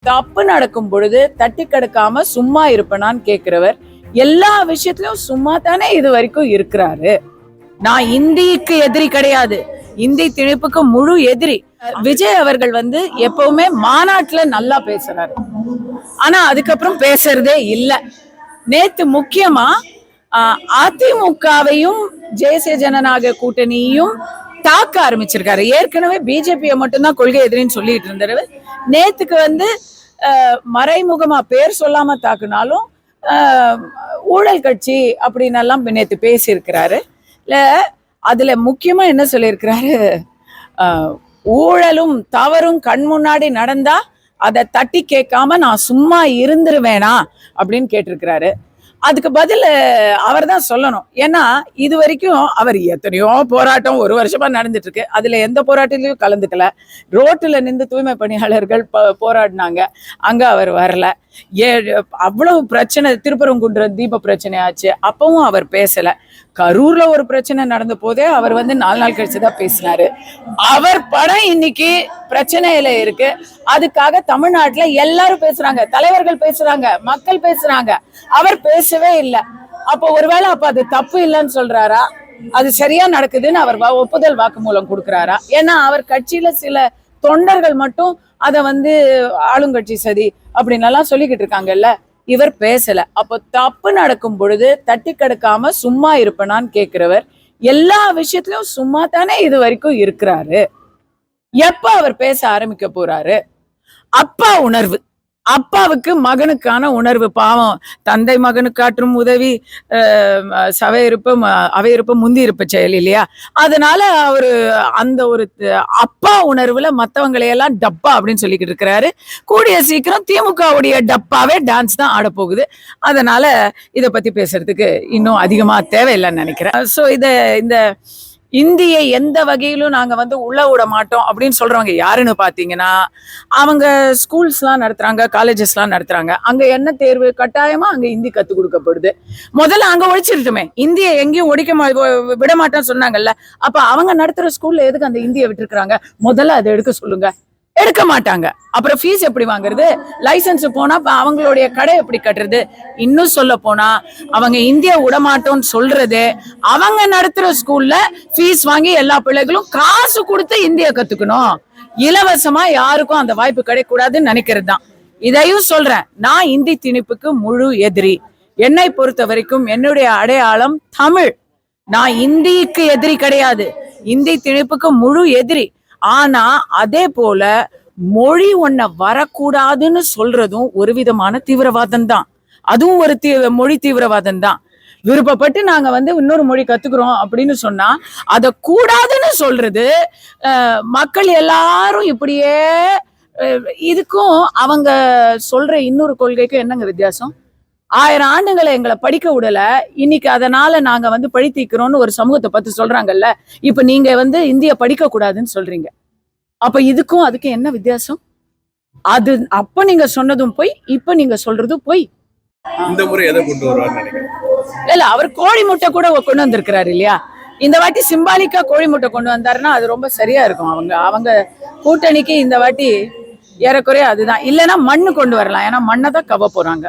தப்பு நடக்கும் பொழுது தட்டி கடுக்காம சும்மா இருப்பனான்னு கேக்குறவர் எல்லா விஷயத்திலும் சும்மா தானே இது வரைக்கும் இருக்கிறாரு. நான் இந்திக்கு எதிரி கிடையாது, இந்தி திணிப்புக்கு முழு எதிரி. விஜய் அவர்கள் எப்பவுமே மாநாட்டுல நல்லா பேசுறாரு, ஆனா அதுக்கப்புறம் பேசுறதே இல்ல. நேத்து முக்கியமா அதிமுகவையும் தேசிய ஜனநாயக கூட்டணியும் தாக்க ஆரம்பிச்சிருக்காரு. ஏற்கனவே பிஜேபியை மட்டும்தான் கொள்கை எதிரின்னு சொல்லிட்டு இருந்தாரு. நேத்துக்கு மறைமுகமா பேர் சொல்லாம தாக்குனாலும் ஊழல் கட்சி அப்படின்னு எல்லாம் நேத்து பேசியிருக்கிறாரு. இல்ல அதுல முக்கியமா என்ன சொல்லியிருக்கிறாரு, ஊழலும் தவறும் கண் முன்னாடி நடந்தா அதை தட்டி கேட்காம நான் சும்மா இருந்துருவேனா அப்படின்னு கேட்டிருக்கிறாரு. அதுக்கு பதில் அவர் தான் சொல்லணும். ஏன்னா இது வரைக்கும் அவர் எத்தனையோ போராட்டம் ஒரு வருஷமா நடந்துட்டு இருக்கு, அதுல எந்த போராட்டத்திலையும் கலந்துக்கல. ரோட்டுல நின்று தூய்மை பணியாளர்கள் போராடினாங்க, அங்க அவர் வரல. அவ்வளவு பிரச்சனை, திருப்பரங்குன்றம் தீப பிரச்சனை ஆச்சு, அப்பவும் அவர் பேசல. கரூர்ல ஒரு பிரச்சனை நடந்த போதே அவர் 4 நாள் கழிச்சுதான் பேசினாரு. அவர் படம் இன்னைக்கு பிரச்சனையில இருக்கு, அதுக்காக தமிழ்நாட்டுல எல்லாரும் பேசுறாங்க, தலைவர்கள் பேசுறாங்க, மக்கள் பேசுறாங்க, அவர் பேசவே இல்லை. அப்போ ஒருவேளை அப்ப அது தப்பு இல்லைன்னு சொல்றாரா, அது சரியா நடக்குதுன்னு அவர் ஒப்புதல் வாக்குமூலம் கொடுக்குறாரா? ஏன்னா அவர் கட்சியில சில தொண்டர்கள் மட்டும் அதை ஆளுங்கட்சி சதி அப்படின்னு எல்லாம் சொல்லிக்கிட்டு இருக்காங்கல்ல, இவர் பேசல. அப்போ தப்பு நடக்கும் பொழுது தட்டி கடுக்காம சும்மா இருப்பனான்னு கேக்குறவர் எல்லா விஷயத்திலும் சும்மா தானே இது வரைக்கும் இருக்கிறாரு. எப்ப அவர் பேச ஆரம்பிக்க போறாரு? அப்பா உணர்வு, அப்பாவுக்கு மகனுக்கான உணர்வு. பாவம், தந்தை மகனுக்கு காற்றும் உதவி அவையிருப்ப முந்தி இருப்ப செயல் இல்லையா? அதனால அவரு அந்த ஒரு அப்பா உணர்வுல மத்தவங்களையெல்லாம் டப்பா அப்படின்னு சொல்லிக்கிட்டு இருக்கிறாரு. கூடிய சீக்கிரம் திமுகவுடைய டப்பாவே டான்ஸ் தான் ஆட போகுது. அதனால இதை பத்தி பேசுறதுக்கு இன்னும் அதிகமா தேவையில்லைன்னு நினைக்கிறேன். ஸோ இந்த இந்தியை எந்த வகையிலும் நாங்க உள்ள விட மாட்டோம் அப்படின்னு சொல்றவங்க யாருன்னு பாத்தீங்கன்னா, அவங்க ஸ்கூல்ஸ் எல்லாம் நடத்துறாங்க, காலேஜஸ் எல்லாம் நடத்துறாங்க. அங்க என்ன தேர்வு? கட்டாயமா அங்க இந்தி கத்து கொடுக்கப்படுது. முதல்ல அங்க ஒழிச்சிருட்டுமே, இந்தியை எங்கேயும் விட மாட்டோம்னு சொன்னாங்கல்ல, அப்ப அவங்க நடத்துற ஸ்கூல்ல எதுக்கு அந்த இந்தியை விட்டுருக்காங்க? முதல்ல அதை எடுக்க சொல்லுங்க. எடுக்க மாட்டாங்க. அப்புறம் ஃபீஸ் எப்படி வாங்குறது? லைசன்ஸ் போனா அவங்களுடைய கடை எப்படி கட்டுறது? இன்னும் சொல்ல போனா அவங்க இந்தியா விடமாட்டோம்னு சொல்றது, அவங்க நடத்துற ஸ்கூல்ல ஃபீஸ் வாங்கி எல்லா பிள்ளைகளும் காசு கொடுத்து இந்தியா கத்துக்கணும், இலவசமா யாருக்கும் அந்த வாய்ப்பு கிடைக்கூடாதுன்னு நினைக்கிறது தான். இதையும் சொல்றேன், நான் இந்தி திணிப்புக்கு முழு எதிரி. என்னை பொறுத்த வரைக்கும் என்னுடைய அடையாளம் தமிழ். நான் இந்திக்கு எதிரி கிடையாது, இந்தி திணிப்புக்கு முழு எதிரி. ஆனா அதே போல மொழி ஒன்ன வரக்கூடாதுன்னு சொல்றதும் ஒரு விதமான தீவிரவாதம் தான், அதுவும் ஒரு மொழி தீவிரவாதம் தான். விருப்பப்பட்டு நாங்க இன்னொரு மொழி கத்துக்கிறோம் அப்படின்னு சொன்னா அத கூடாதுன்னு சொல்றது, மக்கள் எல்லாரும் இப்படியே. இதுக்கும் அவங்க சொல்ற இன்னொரு கொள்கைக்கும் என்னங்க வித்தியாசம்? 1000 ஆண்டுகளை எங்களை படிக்க விடல, இன்னைக்கு அதனால நாங்க பழி தீக்கிறோம்னு ஒரு சமூகத்தை பத்தி சொல்றாங்கல்ல. இப்ப நீங்க இந்திய படிக்க கூடாதுன்னு சொல்றீங்க. அப்ப இதுக்கும் அதுக்கு என்ன வித்தியாசம்? அது அப்ப நீங்க சொன்னதும் போய், இப்ப நீங்க சொல்றதும் போய். இந்த முறை எதை கொண்டு வருவார்னு நினைக்கிறேன்? இல்ல, அவர் கோழி முட்டை கூட கொண்டு வந்திருக்கிறாரு இல்லையா? இந்த வாட்டி சிம்பாலிக்கா கோழி முட்டை கொண்டு வந்தாருன்னா அது ரொம்ப சரியா இருக்கும். அவங்க கூட்டணிக்கு இந்த வாட்டி ஏறக்குறைய அதுதான். இல்லைன்னா மண்ணு கொண்டு வரலாம், ஏன்னா மண்ணை தான் கவ போறாங்க.